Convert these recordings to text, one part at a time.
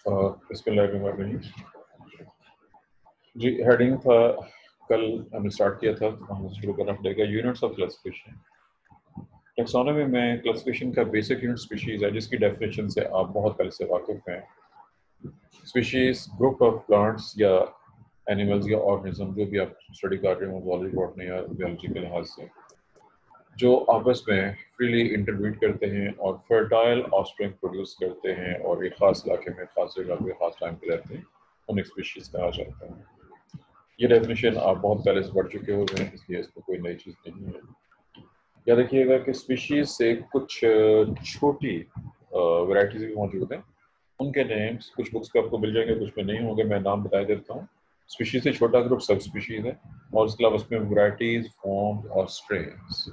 बिस्मिल्लाहिर्रहमानिर्रहीम। जी, हेडिंग था, कल हमने स्टार्ट किया था, तो हम शुरू करना पड़ेगा यूनिट्स ऑफ क्लासिफिकेशन। टेक्सोनॉमी में क्लासिफिकेशन का बेसिक यूनिट स्पीशीज है, जिसकी डेफिनेशन से आप बहुत पहले से वाकिफ हैं। स्पीशीज ग्रुप ऑफ प्लांट्स या एनिमल्स या ऑर्गेनिज्म, जो भी आप स्टडी कर रहे हो ज़ूलॉजी बॉटनी या बायोलॉजी के लिहाज से, जो आपस में फ्रीली इंटरमीट करते हैं और फर्टाइल ऑफस्प्रिंग प्रोड्यूस करते हैं और एक ख़ास इलाके में ख़ास जगह पे ख़ास टाइम पे रहते हैं, उन्हें स्पीशीज़ कहा जाता है। ये डेफिनेशन आप बहुत पहले से पढ़ चुके होंगे, इसलिए इसमें कोई नई चीज़ नहीं है। याद रखिएगा कि स्पीशीज़ से कुछ छोटी वैरायटीज़ भी मौजूद हैं, उनके नेम्स कुछ बुक्स पे आपको मिल जाएंगे, कुछ में नहीं होंगे। मैं नाम बता देता हूँ। स्पीशीज़ से छोटा ग्रुप सब स्पीशीज़ है, और उसके अलावा उसमें वैरायटीज़, फॉर्म्स और स्ट्रेन्स।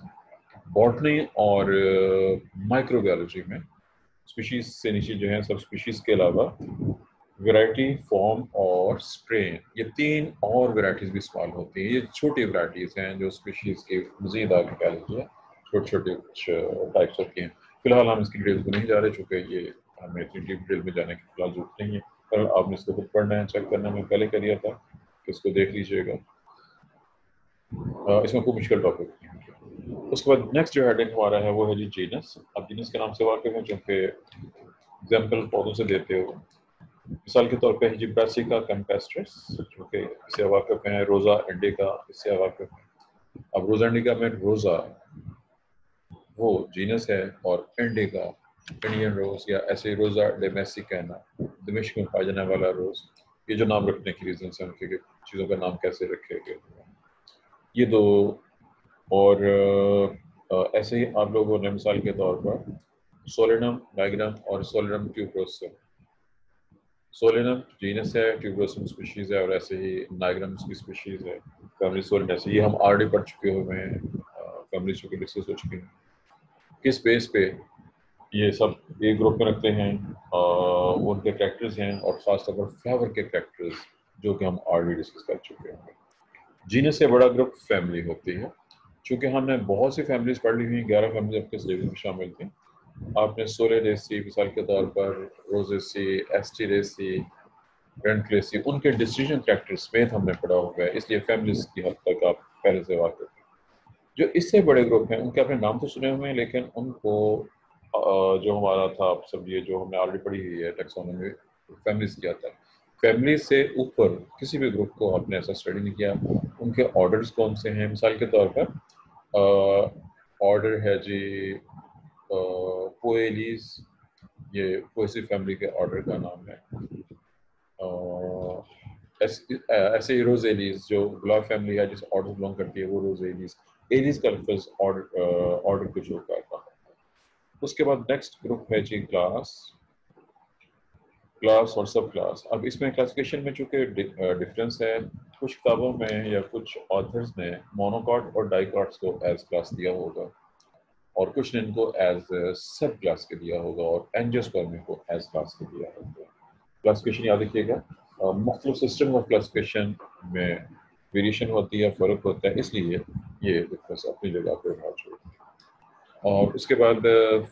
बॉटनी और माइक्रोबायोलॉजी में स्पीशीज से नीचे जो है सब स्पीशीज के अलावा वैरायटी, फॉर्म और स्ट्रेन, ये तीन और वैरायटीज भी इस्तेमाल होती हैं। ये छोटी वैरायटीज हैं जो स्पीशीज के मजीद आगे कह लीजिए छोटे छोटे कुछ टाइप्स होती हैं। फिलहाल हम इसकी डिटेल्स में नहीं जा रहे, चूँकि ये हमें इतनी डीप डिटेल में जाने की फिलहाल जरूरत नहीं है। पर आपने इसको खुद पढ़ना है, चेक करना मैं पहले कर दिया था, कि इसको देख लीजिएगा। इसमें कोई मुश्किल टॉपिक नहीं है। उसके बाद नेक्स्ट जो हेडिंग हमारा है वो है जी जीनस। अब जीनस के नाम से वाकिफ हैं, चूँकि एग्जाम्पल पौधों से देते हो। मिसाल के तौर पे है जी ब्रासिका कैम्पेस्ट्रिस, जो कि इससे वाकिफ हैं। रोज़ा इंडिका, इससे वाकिफ हैं। अब रोज़ा इंडिका में रोज़ा वो जीनस है, और इंडिका इंडियन रोज़ या ऐसे रोज़ा डेमेसिकाना, दमिश्क में पाया जाने वाला रोज़। ये जो नाम रखने की रीज़न है उनके, चीज़ों का नाम कैसे रखे गए, ये दो। और ऐसे ही आप लोगों ने मिसाल के तौर पर सोलेनम, नाइग्रम और सोलेनम ट्यूबरोसम। सोलेनम जीनस है, ट्यूबरोसम स्पीशीज़ है, और ऐसे ही नाइग्रम की स्पीशीज़ है। फैमिली सोलेनेसी, ये हम ऑलरेडी पढ़ चुके हुए हैं, फैमिली चूँकि डिस्कस हो चुकी हैं। किस बेस पे ये सब एक ग्रुप में रखते हैं, उनके कैरेक्टर्स हैं, और ख़ासतौर पर फ्लावर के कैरेक्टर्स, जो कि हम ऑलरेडी डिस्कस कर चुके हैं। जीनस से बड़ा ग्रुप फैमिली होती है। चूँकि हमने बहुत सी फैमिलीज पढ़ ली हुई, 11 फैमिली आपके सिलेबस में शामिल थी। आपने सोलेनेसी मिसाल के तौर पर, रोजेसी, एस्टेरेसी, रेंटलेसी, उनके डिसीजन कैरेक्टर समेत हमने पढ़ा हुआ है, इसलिए फैमिलीज की हद तक आप पहले से वाकिफ हैं। जो इससे बड़े ग्रुप हैं उनके आपने नाम तो सुने हुए हैं, लेकिन उनको जो हमारा था, आप सब ये जो हमने ऑलरेडी पढ़ी हुई है टेक्सोनॉमी, फैमिलीज किया था। फैमिली से ऊपर किसी भी ग्रुप को आपने ऐसा स्टडी नहीं किया। उनके ऑर्डर्स कौन से हैं? मिसाल के तौर पर ऑर्डर है जी पोएलीज, ये पोएसी फैमिली के ऑर्डर का नाम है। ऐसे ही रोजेलीज, जो गुलाब फैमिली है जिस ऑर्डर बिलोंग करती है, वो रोजेलीज। एलीज का लफ्ज़ ऑर्डर को शो करता है। उसके बाद नेक्स्ट ग्रुप है जी क्लास और सब क्लास। अब इसमें क्लासिफिकेशन में चूँकि डिफरेंस है, कुछ किताबों में या कुछ ऑथर्स ने मोनोकॉट और डाइकॉट्स को एज क्लास दिया होगा, और कुछ ने इनको एज सब क्लास के दिया होगा, और एंजियोस्पर्मी को एज क्लास के दिया होगा। क्लासिफिकेशन याद रखिएगा, मुख्तलिफ सिस्टम ऑफ क्लासिफिकेशन में वेरिएशन होती है, फ़र्क होता है, इसलिए ये डिफरेंस अपनी जगह पर मौजूद है। और उसके बाद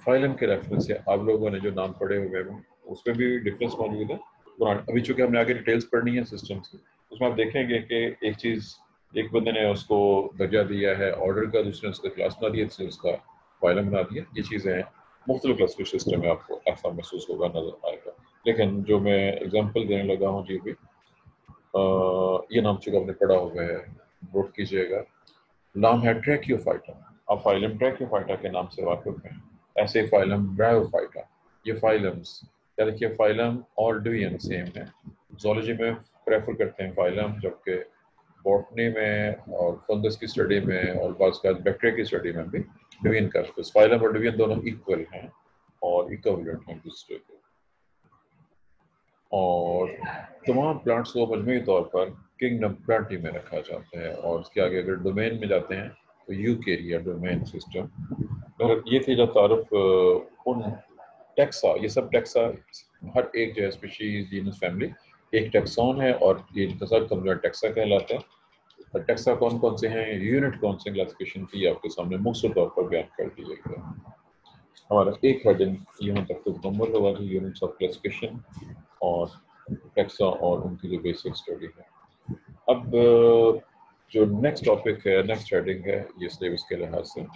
फाइलम के रेफरेंस से आप लोगों ने जो नाम पढ़े हुए हैं उसमें भी डिफरेंस मौजूद है। अभी चूँकि हमने आगे डिटेल्स पढ़नी है सिस्टम्स की, उसमें आप देखेंगे कि एक चीज़, एक बंदे ने उसको दर्जा दिया है ऑर्डर का, दूसरे ने उसका क्लास बना दिया, तीसरे उसका फाइलम बना दिया। ये चीज़ें हैं, मुख्तलिफ क्लासिफिकेशन सिस्टम में आपको ऐसा महसूस होगा, नज़र आएगा। लेकिन जो मैं एग्जाम्पल देने लगा हूँ जी भी, ये नाम चूँकि आपने पढ़ा हुआ है, नोट कीजिएगा। नाम है ट्रैकियोफाइटा। आप फाइलम ट्रैकियोफाइटा के नाम से वाकिफ हैं। ऐसे फाइलम ब्रायोफाइटा, ये फाइलम्स, या देखिए फाइलम और डिवीजन सेम है। ज़ूलॉजी में प्रेफर करते हैं फाइलम, जबकि बॉटनी में और फंगस की स्टडी में और बाज़ बैक्टीरिया की स्टडी में भी डिवीजन का लफ्ज़। फाइलम और डिवीजन दोनों इक्वल हैं और इक्विवेलेंट हैं दूसरे के, और तमाम प्लांट्स को मजमूई तौर पर किंगडम प्लांटी में रखा जाता है। और उसके आगे अगर डोमेन में जाते हैं तो यूकेरिया डोमेन सिस्टम। और ये थी जो तारुफ उन टेक्सा, ये सब टेक्सा, हर एक जो है स्पीशीज, जीनस, फैमिली एक टेक्सॉन है, और ये सब कम्युनल टेक्सा कहलाता है। और टेक्सा कौन कौन से हैं, यूनिट कौन से क्लासिफिकेशन की, आपके सामने मुख्तसर तौर पर बयान कर दिए गए। हमारा एक हेडिंग यहाँ तक तो मुकम्मल होगा कि यूनिट्स ऑफ क्लासिफिकेशन और टैक्सा और उनकी जो बेसिक स्टडी है। अब जो नेक्स्ट टॉपिक है, नेक्स्ट हेडिंग है ये सिलेबस के लिहाज से,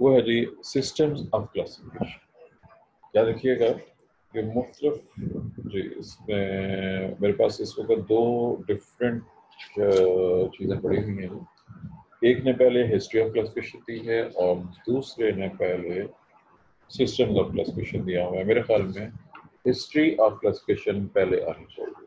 वो है जी सिस्टम्स ऑफ क्लासिफिकेशन। याद रखिएगा कि मुख्तलिफ जी इसमें मेरे पास इस वक्त दो डिफरेंट चीज़ें पड़ी हुई हैं। एक ने पहले हिस्ट्री ऑफ क्लासिफिकेशन दी है और दूसरे ने पहले सिस्टम्स ऑफ क्लासिफिकेशन दिया हुआ है। मेरे ख्याल में हिस्ट्री ऑफ क्लासिफिकेशन पहले आनी चाहिए।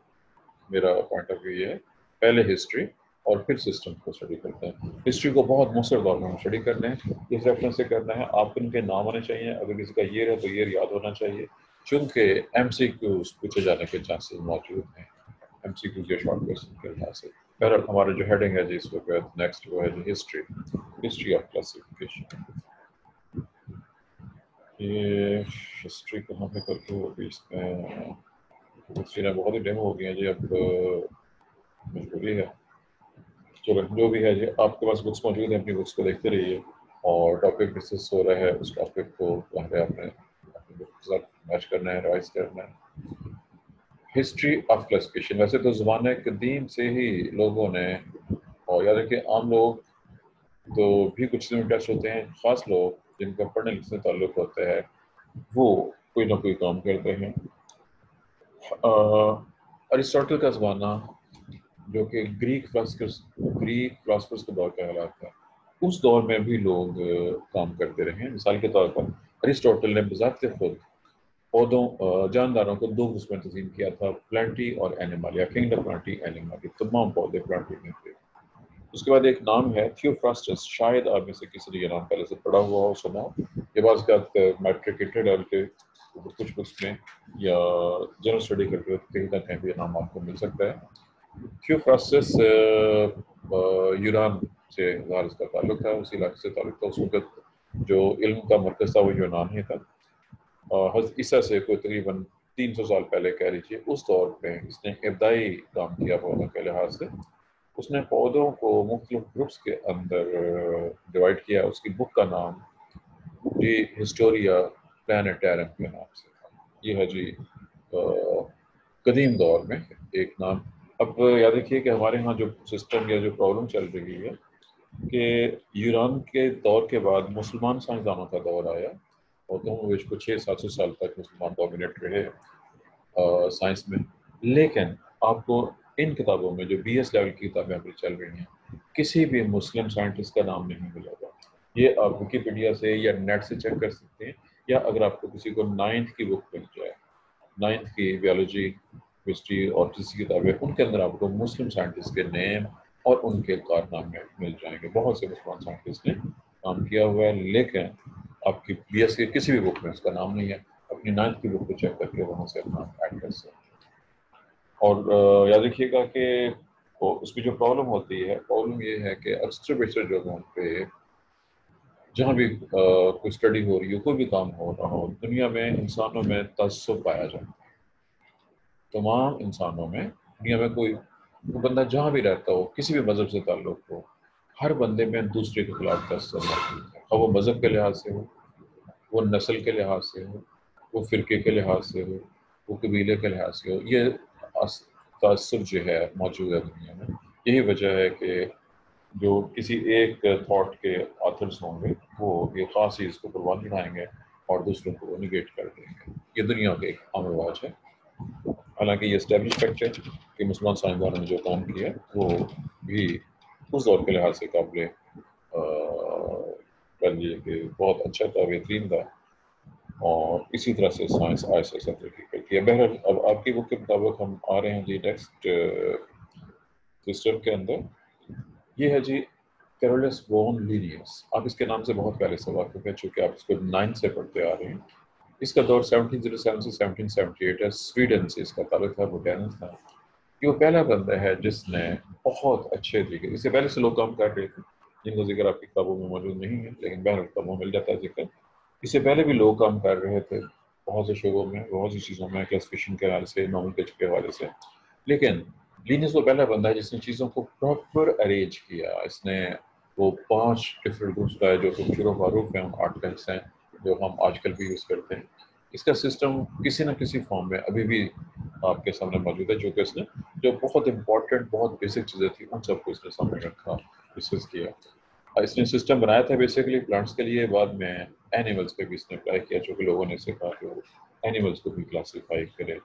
मेरा पॉइंट ऑफ व्यू ये है, पहले हिस्ट्री और फिर सिस्टम को स्टडी करते हैं। हिस्ट्री को बहुत मुसर दौर में स्टडी करना है, किस रेफरेंस से करना है, आपको इनके नाम आने चाहिए, अगर किसी का ईयर है तो ईयर याद होना चाहिए, चूँकि MCQs पूछे जाने के चांसेस मौजूद हैं, MCQs या शॉर्ट क्वेश्चन के लिहाज से। बहरहाल हमारा जो हेडिंग है जी इस वक्त नेक्स्ट वो है जी हिस्ट्री ऑफ क्लासिफिकेशन। ये हिस्ट्री कहाँ पे करके होगी इसमें, हिस्ट्री में बहुत ही डेमो हो गई है जी, अब मजबूरी है। चलो जो भी है जी, आपके पास बुक्स मौजूद हैं, अपनी बुक्स को देखते रहिए और टॉपिक डिस्कस हो रहा है उस टॉपिक को पहले आपने अपनी बुक के साथ मैच करना है, रिवाइज करना है। हिस्ट्री ऑफ क्लासिफिकेशन, वैसे तो ज़माने कदीम से ही लोगों ने, और याद रखिए आम लोग तो भी कुछ चीज़ों में इंटरेस्ट होते हैं, ख़ास लोग जिनका पढ़ने लिखने से ताल्लुक़ होता है वो कोई ना कोई काम करते हैं। अरिस्टोटल का ज़माना जो कि ग्रीक फिलोसफर्स का दौर कहलाता है, उस दौर में भी लोग काम करते रहे। मिसाल के तौर पर अरिस्टोटल ने बज़ात खुद पौधों जानदारों को दो ग्रुप्स में तक़सीम किया था, प्लांटी और एनिमल, या किंगडम प्लांटी एनिमल, ये तमाम पौधे प्लांटी में थे। उसके बाद एक नाम है थियोफ्रास्टस, शायद आप में से किसी ने ये नाम पहले से पढ़ा हुआ हो, सुना हो, ये बात मैट्रिकेटेड डाल के कुछ बुक्स में या जनरल स्टडी करके कहीं ना कहीं भी ये नाम आपको मिल सकता है। थियोफ्रास्टस यूनान से इसका ताल्लुक था, उसी इलाके से ताल्लुक था। उस वक्त जो इल्म का मरकज़ था वो यूनान ही था। हज़रत ईसा से कोई तकरीबन 300 साल पहले कह लीजिए, उस दौर पे इसने इब्तदाई काम किया पौधों के लिहाज से। उसने पौधों को मुख्तलिफ ग्रुप्स के अंदर डिवाइड किया। उसकी बुक का नाम जी हिस्टोरिया प्लानेटारियम के नाम से था। ये है जी कदीम दौर में एक नाम। अब याद रखिए कि हमारे यहाँ जो सिस्टम या जो प्रॉब्लम चल रही है कि यूनान के दौर के बाद मुसलमान साइंसदानों का दौर आया और दोनों को 600-700 साल तक मुसलमान डोमिनेट रहे साइंस में। लेकिन आपको इन किताबों में जो BS लेवल की किताबें अभी चल रही हैं, किसी भी मुस्लिम साइंटिस्ट का नाम नहीं मिलेगा। ये आप विकिपीडिया से या नेट से चेक कर सकते हैं, या अगर आपको किसी को 9th की बुक मिल जाए, 9th की बायोलॉजी, हिस्ट्री और किसी किताबें, उनके अंदर आपको मुस्लिम साइंटिस्ट के नेम और उनके कारनामे मिल जाएंगे। बहुत से मुसलमान साइंटिस्ट ने काम किया हुआ है, लेकिन आपकी BS की किसी भी बुक में उसका नाम नहीं है। अपनी 9th की बुक को चेक करके वहाँ से अपना ऐड कर सकते हैं। और याद रखिएगा कि उसकी जो प्रॉब्लम होती है, प्रॉब्लम ये है कि अक्सर बेशतर जगहों पे जहाँ भी कोई स्टडी हो रही हो, कोई भी काम हो रहा हो, दुनिया में इंसानों में तअस्सुब पाया जाता है। तमाम इंसानों में, दुनिया में कोई बंदा जहाँ भी रहता हो, किसी भी मज़हब से ताल्लुक़ हो, हर बंदे में दूसरे के खिलाफ तअस्सुब मौजूद है। और वो मज़हब के लिहाज से हो, वो नस्ल के लिहाज से हो, वो फ़िरके के लिहाज से हो, वो कबीले के लिहाज से हो, ये तअस्सुब जो है मौजूद है दुनिया में। यही वजह है कि जो किसी एक थॉट के ऑथर्स होंगे वो एक ख़ास चीज़ को कुर्बानी उठाएंगे और दूसरों को निगेट कर देंगे। ये दुनिया का एक आम रिवाज है। हालांकि ये एस्टेब्लिश फैक्ट है कि मुसलमान साइंसदानों ने जो काम किया वो भी उस दौर के लिहाज से काबिल कर लिए कि बहुत अच्छा था, बेहतरीन था, और इसी तरह से साइंस ऐसे तरक्की करती है। बहरहाल अब आपकी बुक के मुताबिक हम आ रहे हैं जी नेक्स्ट सिस्टम के अंदर। ये है जी कैरोलस वॉन लीनियस। आप इसके नाम से बहुत पहले से वाकिफ है, चूँकि आप इसको 9 से पढ़ते आ रहे हैं। इसका दौर 1707 से 1778 है। स्वीडन से इसका ताल्लुक था, बोटेनिस्ट था। ये वो पहला बंदा है जिसने बहुत अच्छे तरीके, इससे पहले से लोग काम कर रहे थे जिनका जिक्र आपकी किताबों में मौजूद नहीं है, लेकिन बहरहाल किताबों में मिल जाता है जिक्र। इससे पहले भी लोग काम कर रहे थे बहुत से शोबों में, बहुत सी चीज़ों में, क्लासिफिकेशन के हवाले से, नोमेनक्लेचर के हवाले से। लेकिन लीनियस वो पहला बंदा है जिसने चीज़ों को प्रॉपर अरेंज किया। इसने वो 5 डिफरेंट ग्रुप्स का है जो कि शुरू मारूफ हैं, 8 का हिस्सा है, جو ہم آج کل بھی یوز کرتے ہیں. اس کا سسٹم کسی نہ کسی فارم میں ابھی بھی آپ کے سامنے موجود ہے, جو کہ اس نے جو بہت امپورٹنٹ بہت بیسک چیزیں تھیں ان سب کو اس نے سامنے رکھا, ڈسکس کیا. اس نے سسٹم بنایا تھا بیسیکلی پلانٹس کے لیے, بعد میں اینیملس پہ بھی اس نے اپلائی کیا, جو کہ لوگوں نے سیکھا کہ وہ اینیملس کو بھی کلاسیفائی کرے.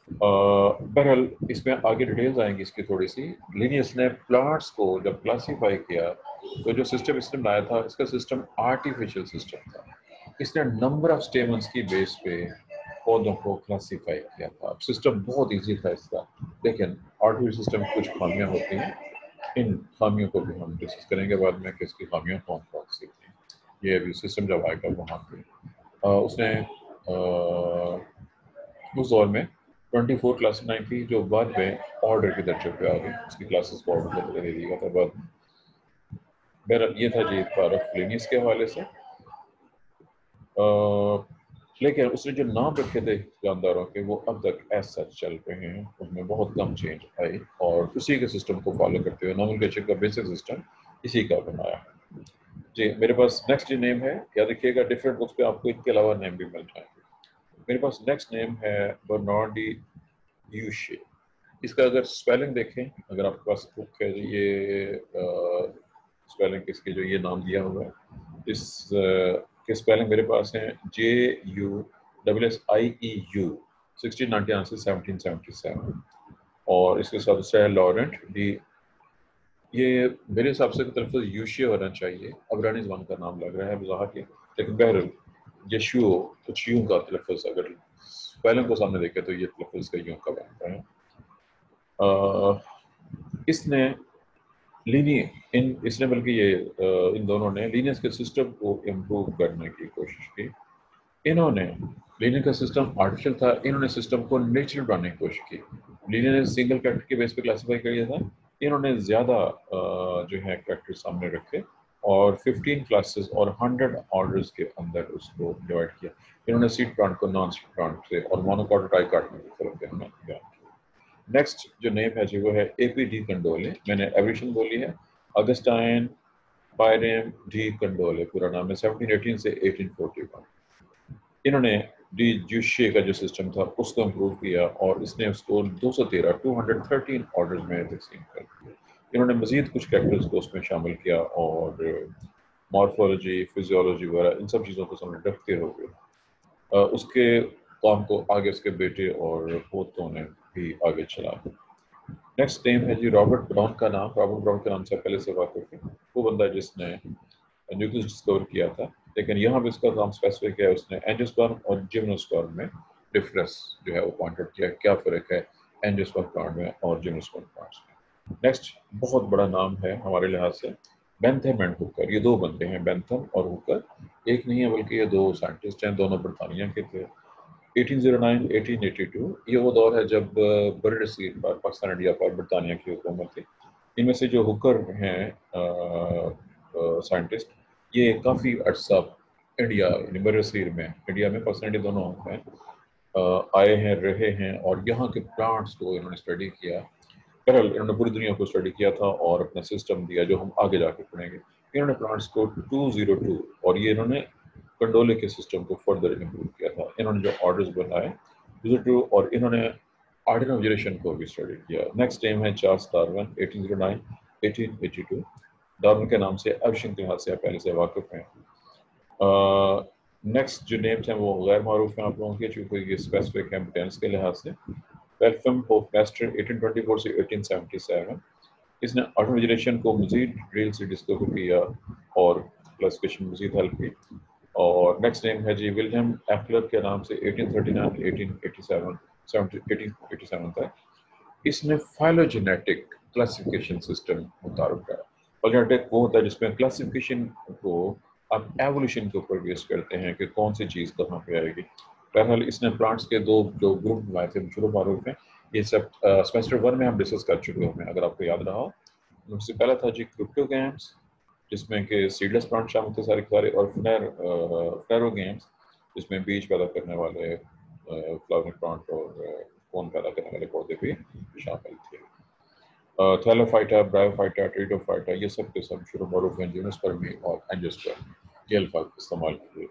بہرحال اس میں آگے ڈیٹیلز آئیں گی اس کی تھوڑی سی. لینیس نے پلانٹس کو جب کلاسیفائی کیا تو جو سسٹم اس نے بنایا تھا, اس کا سسٹم آرٹیفیشیل سسٹم تھا. اس نے نمبر آف اسٹیمنس کی بیس پہ پودوں کو کلاسیفائی کیا تھا. سسٹم بہت ایزی تھا اس کا, لیکن آرٹیفیشیل سسٹم کچھ خامیاں ہوتی ہیں. ان خامیوں کو بھی ہم ڈسکس کریں گے بعد میں کہ اس کی خامیاں کون کون سی تھیں. یہ ابھی سسٹم جب آئے گا وہاں پہ اس نے اس دور میں 24 کلاسز بنائی تھی, جو بعد میں آرڈر کے درجے پہ آ گئی. اس کی کلاسز کو آرڈر کے درجے دے دیا تھا بعد میں. بہرحال یہ تھا جی تعارف لینیس کے حوالے سے. لیکن اس نے جو نام رکھے تھے جانداروں کے وہ اب تک ایز سچ چل رہے ہیں, ان میں بہت کم چینج آئی, اور اسی کے سسٹم کو فالو کرتے ہوئے نومنکلیچر کا بیسک سسٹم اسی کا بنایا. جی میرے پاس نیکسٹ جو نیم ہے, یاد رکھیے گا ڈفرینٹ بکس پہ آپ کو ان کے علاوہ نیم بھی مل جائیں گے. میرے پاس نیکسٹ نیم ہے برنارڈ ڈی یوشے. اس کا اگر اسپیلنگ دیکھیں, اگر آپ کے پاس بک ہے, یہ اسپیلنگ اس کے جو یہ نام دیا ہوا ہے, اس کے اسپیلنگ میرے پاس ہیں JUSSIEU 1699 سے 1777, اور اس کے ساتھ سے ہے لارنٹ ڈی. یہ میرے حساب سے تلفظ یوشے ہونا چاہیے, عبرانی زبان کا نام لگ رہا ہے وضاحت کے, لیکن بہرحال یشو کچھ یوں کا تلفظ اگر اسپیلنگ کو سامنے دیکھیں تو یہ تلفظ کا یوں کا بنتا ہے. اس نے اس نے بلکہ یہ ان دونوں نے لینیس کے سسٹم کو امپروو کرنے کی کوشش کی. انہوں نے لینیس کا سسٹم آرٹیفیشل تھا, انہوں نے سسٹم کو نیچرل بنانے کی کوشش کی. لینیس نے سنگل کریکٹر کے بیس پہ کلاسیفائی کیا تھا, انہوں نے زیادہ جو ہے کریکٹر سامنے رکھے اور 15 کلاسز اور 100 آرڈرز کے اندر اس کو ڈیوائڈ کیا. انہوں نے سیڈ پلانٹ کو نان سیڈ پلانٹ سے اور مونوکاٹ اور ٹائی کاٹ میں فرق دینا کیا. نیکسٹ جو نیم ہے جی وہ ہے اے پی ڈی کنڈولے. میں نے ایوریشن بولی ہے, اگسٹائن پائریم ڈی کنڈولے پورا نام ہے, 1718 سے 1841. انہوں نے ڈی جوشے کا جو سسٹم تھا اس کو امپروو کیا, اور اس نے اس کو 213 آرڈرز میں تقسیم کر دیا. انہوں نے مزید کچھ کریکٹرز کو اس میں شامل کیا, اور مارفولوجی فزیولوجی وغیرہ ان سب چیزوں کو سامنے رکھتے ہوئے اس کے کام کو آگے اس کے بیٹے اور پوتوں نے بھی آگے چلا. نیکسٹ نیم ہے جی رابرٹ براؤن کا نام. رابرٹ براؤن کے نام سے پہلے سے واقف ہے, وہ بندہ جس نے نیوکلس ڈسکور کیا تھا, لیکن یہاں بھی اس کا نام اسپیسیفک ہے. اس نے اینجوسپرم اور جمنوسپرم میں ڈفرینس جو ہے وہ پوائنٹ آؤٹ کیا, کیا فرق ہے اینجوسپرم پلانٹ میں اور جمنوسپرم پلانٹس میں. نیکسٹ بہت بڑا نام ہے ہمارے لحاظ سے, بینتھم اینڈ ہوکر. یہ دو بندے ہیں, بینتھم اور ہوکر, ایک نہیں ہے بلکہ یہ دو سائنٹسٹ ہیں, دونوں برطانیہ کے تھے. 1809 1882 یہ وہ دور ہے جب برطانیہ پر پاکستان انڈیا پر برطانیہ کی حکومت تھی. ان میں سے جو ہوکر ہیں سائنٹسٹ, یہ کافی عرصہ انڈیا یعنی برصغیر میں, انڈیا میں پاکستان انڈیا دونوں ہیں, آئے ہیں رہے ہیں, اور یہاں کے پلانٹس کو انہوں نے اسٹڈی کیا. بہرحال انہوں نے پوری دنیا کو اسٹڈی کیا تھا اور اپنا سسٹم دیا جو ہم آگے جا کے پڑھیں گے. انہوں نے پلانٹس کو 202 اور یہ انہوں نے کنڈولے کے سسٹم کو فردر امپروو کیا تھا. انہوں نے جو آرڈرز بنائے 202 اور انہوں نے آرڈر آبزرویشن کو بھی اسٹڈی کیا. نیکسٹ ٹائم ہے چارلس ڈارون 1809 1882. ڈارون کے نام سے ایوولوشن کے لحاظ سے پہلے سے واقف ہیں. نیکسٹ جو نیمز ہیں وہ غیر معروف ہیں آپ لوگوں کے, چونکہ یہ اسپیسیفک ہیں بوٹینکس کے لحاظ سے. ویلفم ہوفمیسٹر 1824 سے 1877. اس نے آٹومیجنیشن کو مزید ڈیٹیل سے ڈسکور کیا اور کلاسیفیکیشن مزید حل کی. اور نیکسٹ نیم ہے جی ولیم ایپلر کے نام سے 1839 1887 تک. اس نے فائلوجینیٹک کلاسیفیکیشن سسٹم متعارف کرایا. فائلوجینیٹک وہ ہوتا ہے جس میں کلاسیفیکیشن کو آپ ایوولوشن کے اوپر بیس کرتے ہیں کہ کون سی چیز کہاں پہ آئے گی. بہرحال اس نے پلانٹس کے دو جو گروپ بنائے تھے شروع معروف ہیں. یہ سب سیمسٹر 1 میں ہم ڈسکس کر چکے ہیں, اگر آپ کو یاد رہا. ان سے پہلا تھا جی کرپٹو گیمس, جس میں کہ سیڈلس پلانٹ شامل تھے سارے سارے, اور فلیرو گیمس جس میں بیج پیدا کرنے والے فلاورنگ پلانٹ اور کون پیدا کرنے والے پودے بھی شامل تھے. تھیلوفائٹا, برایوفائٹا, ٹریڈوفائٹا, یہ سب کے سب شروع معروف ہیں جیونسپرمی اور اینجوسپرمی. یہ الفاظ استعمال کیے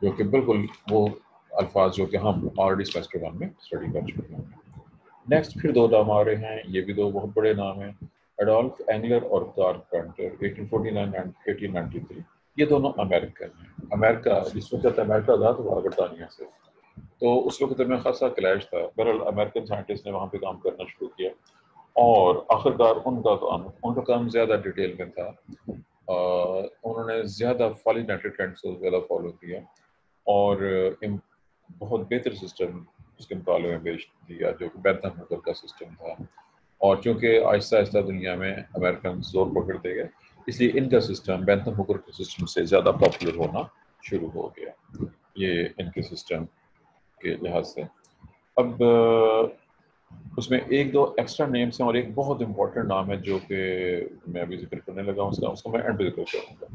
جو کہ بالکل وہ الفاظ جو کہ ہم آلریڈی سیمسٹر 1 میں اسٹڈی کر چکے ہیں. نیکسٹ پھر دو نام آ رہے ہیں, یہ بھی دو بہت بڑے نام ہیں, ایڈولف اینگلر اور کارپینٹر 1849 اینڈ 1893. یہ دونوں امریکن ہیں. امریکہ جس وقت امریکہ آزاد ہوا برطانیہ سے تو اس وقت میں خاصا کلیش تھا. بہرحال امریکن سائنٹسٹ نے وہاں پہ کام کرنا شروع کیا اور آخرکار ان کا کام زیادہ ڈیٹیل میں تھا. انہوں نے زیادہ فالینیٹڈ ٹرینڈس کو زیادہ فالو کیا اور بہت بہتر سسٹم اس کے مقابلے میں پیش دیا جو کہ بینتھم ہوکر کا سسٹم تھا. اور چونکہ آہستہ آہستہ دنیا میں امریکن زور پکڑتے گئے اس لیے ان کا سسٹم بینتھم ہوکر کے سسٹم سے زیادہ پاپولر ہونا شروع ہو گیا. یہ ان کے سسٹم کے لحاظ سے. اب اس میں ایک دو ایکسٹرا نیمس ہیں اور ایک بہت امپورٹنٹ نام ہے جو کہ میں ابھی ذکر کرنے لگا ہوں, اس کا میں اینڈ پہ ذکر کروں گا.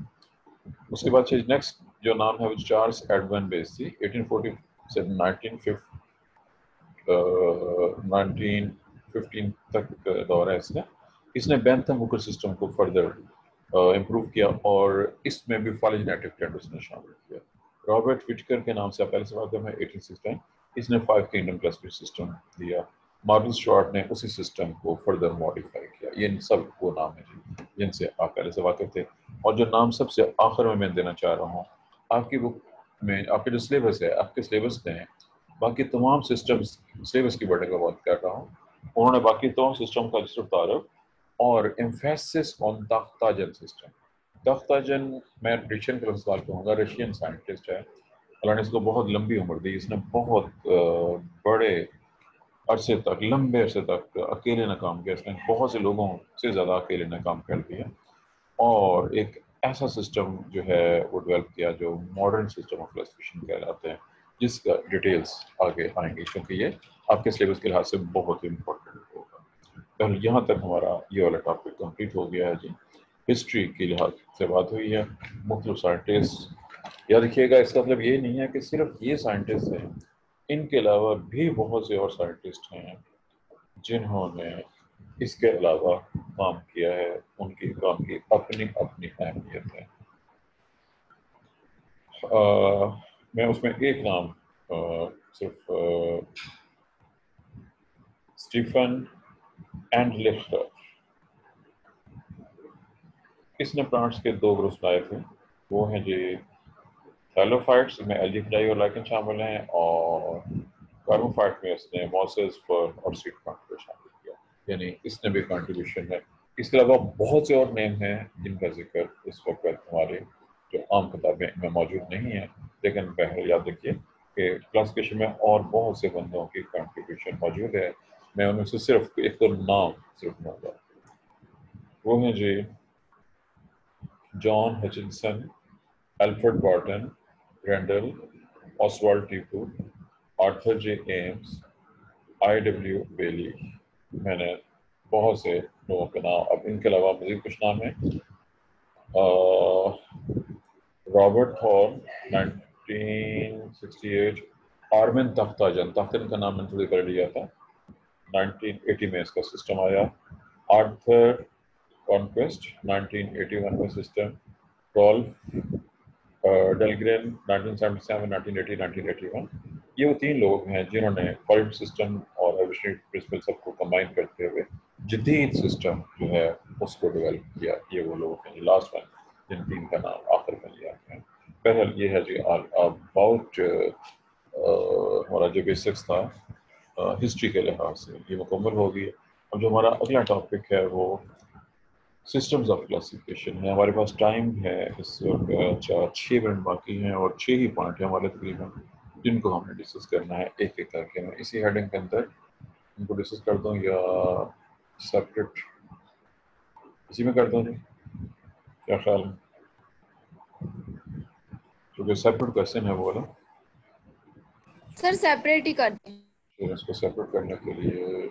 اس کے بعد نیکسٹ جو نام ہے وہ چارلس ایڈون بیس تھی. 1840 سے 1915 تک دور ہے اس نے بینتھم ہوکر سسٹم کو فردر امپروو کیا اور اس میں بھی فالینیٹک ٹرینڈس نے شامل کیا. رابرٹ وٹکر کے نام سے آپ پہلے سے واقف ہے. 1869 اس نے 5 کینگڈم کلسٹر سسٹم دیا. مارٹن اسٹوارٹ نے اسی سسٹم کو فردر ماڈیفائی کیا. یہ سب وہ نام ہیں جن سے آپ پہلے سے واقف تھے. اور جو نام سب سے آخر میں دینا چاہ رہا ہوں, آپ کی بک میں آپ کے جو سلیبس ہے آپ کے سلیبس میں باقی تمام سسٹمز سلیبس کی بڑھنے کا بات کر رہا ہوں, انہوں نے باقی تمام سسٹم کا صرف تعارف اور ایمفیسس آن دختاجن سسٹم. دختاجن میں رشین کا استعمال کروں گا. رشین سائنٹسٹ ہے, اللہ نے اس کو بہت لمبی عمر دی. اس نے بہت بڑے عرصے تک لمبے عرصے تک اکیلے نے کام کیا. اس نے بہت سے لوگوں سے زیادہ اکیلے نے کام کر دیا اور ایک ایسا سسٹم جو ہے وہ ڈیولپ کیا جو ماڈرن سسٹم آف کلاسیفیکیشن کہلاتے ہیں, جس کا ڈیٹیلز آگے آئیں گی کیونکہ یہ آپ کے سلیبس کے لحاظ سے بہت امپورٹنٹ ہوگا. پہلے یہاں تک ہمارا یہ والا ٹاپک کمپلیٹ ہو گیا ہے جی. ہسٹری کے لحاظ سے بات ہوئی ہے. مختلف سائنٹسٹ یاد رکھیے گا, اس کا مطلب یہ نہیں ہے کہ صرف یہ سائنٹسٹ ہیں, ان کے علاوہ بھی بہت سے اور سائنٹسٹ ہیں جنہوں نے اس کے علاوہ کام کیا ہے. ان کی کام کی اپنی اپنی اہمیت ہے. میں اس میں ایک نام صرف اسٹیفن اینڈلسٹر, اس نے پلانٹس کے 2 گروپس لائے تھے. وہ ہیں جی تھیلوفائٹس, میں الجیفلائی اور لائکن شامل ہیں, اور کاربوفائٹ میں اس نے ماسز پر اور سیڈ پلانٹ کو شامل کیا. یعنی اس نے بھی کنٹریبیوشن ہے. اس کے علاوہ بہت سے اور نیم ہیں جن کا ذکر اس وقت ہمارے جو عام کتابیں میں موجود نہیں ہیں, لیکن بہرحال یاد رکھیے کہ کلاسیفیکیشن میں اور بہت سے بندوں کی کنٹریبیوشن موجود ہے. میں ان میں سے صرف ایک دو نام صرف لوں گا. وہ ہیں جی John Hutchinson, Alfred Barton, Randall, Oswald ٹیپو, Arthur J Ames, I W Bailey. میں نے بہت سے لوگوں کے نام, اب ان کے علاوہ مزید کچھ نام ہیں. رابرٹ ہارن 1968, آرمن تختاجن کا نام میں نے تھوڑی کر لیا تھا. 1980 میں اس کا سسٹم آیا. آرتھر کانکویسٹ 1981 میں سسٹم. رالف ڈیلگرین 1977, 1980, 1981. یہ وہ 3 لوگ ہیں جنہوں نے کوالٹی سسٹم اور ایوولوشنری پرنسپل سب کو کمبائن کرتے ہوئے جدید سسٹم جو ہے اس کو ڈیولپ کیا. یہ وہ لوگ ہیں لاسٹ ون جن 3 کا نام آخر میں لیا ہے. بہرحال یہ ہے جی اباؤٹ ہمارا جو بیسکس تھا ہسٹری کے لحاظ سے یہ مکمل ہوگی. اب جو ہمارا اگلا ٹاپک ہے وہ سسٹمز آف کلاسیفیکیشن ہے. ہمارے پاس ٹائم ہے اس وقت 6 منٹ باقی ہیں اور 6 ہی پوائنٹ ہیں ہمارے تقریباً جن کو ہم نے ڈسکس کرنا ہے ایک ایک کر کے. میں اسی ہیڈنگ کے اندر ان کو ڈسکس کر دوں یا سیپریٹ اسی میں کر دوں جی, کیا خیال ہے؟ کیونکہ سیپریٹ کوشچن ہے وہ سر سیپریٹ ہی کرتے ہیں. پھر اس کو سیپریٹ کرنے کے لیے